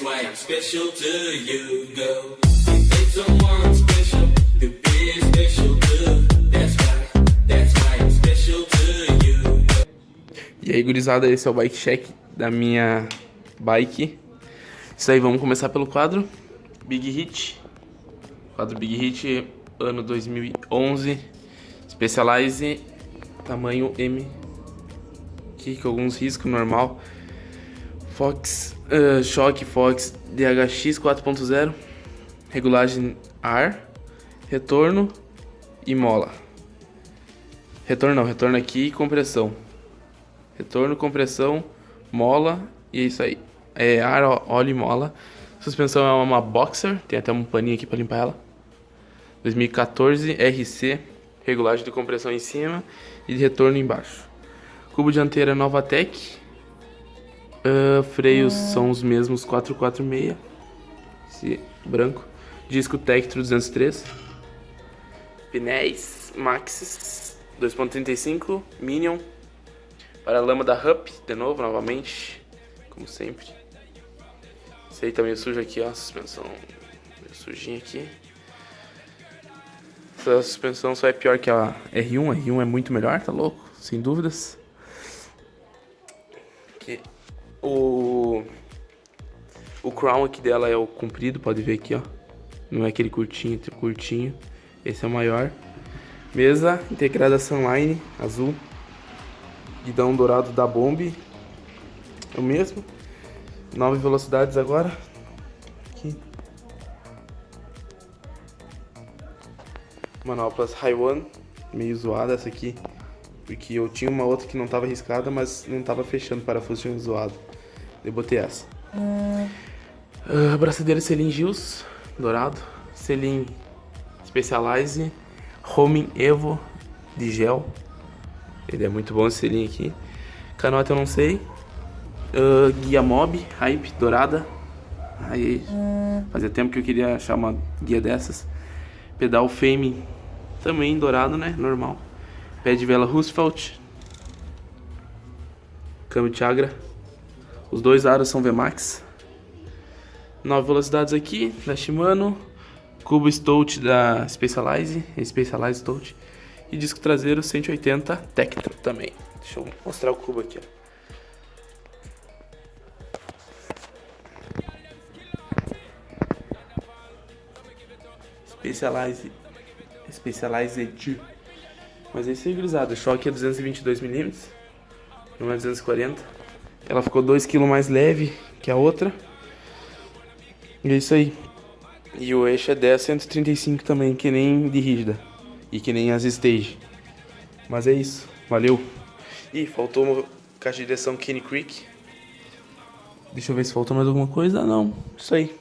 Why I'm special to you, go. You take someone special to be special too. That's why I'm special to you, go. E aí, gurizada, esse é o bike check da minha bike. Isso aí, vamos começar pelo quadro Big Hit. Quadro Big Hit, ano 2011. Specialized, tamanho M. Aqui com alguns riscos, normal. Fox, choque Fox DHX 4.0, regulagem ar, retorno e mola. Retorno não, retorno aqui e compressão. Retorno, compressão, mola e é isso aí. É ar, óleo e mola. Suspensão é uma Boxer, tem até um paninho aqui para limpar ela. 2014 RC, regulagem de compressão em cima e de retorno embaixo. Cubo dianteiro é Novatec. Freios são os mesmos 446, esse branco. Disco Tektro 203. Pinéis Maxxis 2.35 Minion. Paralama da Hup, de novo, novamente, como sempre. Esse aí tá meio sujo aqui, ó, a suspensão meio sujinha aqui. Essa suspensão só é pior que a R1, a R1 é muito melhor, tá louco, sem dúvidas. Aqui. O crown aqui dela é o comprido, pode ver aqui, ó. Não é aquele curtinho, curtinho. Esse é o maior. Mesa integrada Sunline, azul. Guidão dourado da Bomb. É o mesmo. 9 velocidades agora. Aqui. Manoplas Haiwan. Meio zoada essa aqui. Porque eu tinha uma outra que não tava riscada, mas não tava fechando, o parafuso tinha zoado. Eu botei essa. Braçadeira Selim Gills, dourado. Selim Specialized. Homing Evo de gel. Ele é muito bom esse selim aqui. Canota eu não sei. Guia Mob, Hype, dourada. Aí, fazia tempo que eu queria achar uma guia dessas. Pedal Fame, também dourado, né? Normal. Pé de vela Roosevelt. Câmbio Tiagra. Os dois aros são VMAX. 9 velocidades aqui, da Shimano. Cubo Stout da Specialized. Specialized Stout. E disco traseiro 180 Tektro também. Deixa eu mostrar o cubo aqui, ó. Specialized. Mas é isso aí, gurizada. O choque é 222mm, não é 240. Ela ficou 2 kg mais leve que a outra. E é isso aí. E o eixo é 10-135 também, que nem de rígida. E que nem as Stage. Mas é isso. Valeu. Ih, faltou uma caixa de direção Kenny Creek. Deixa eu ver se faltou mais alguma coisa. Não, isso aí.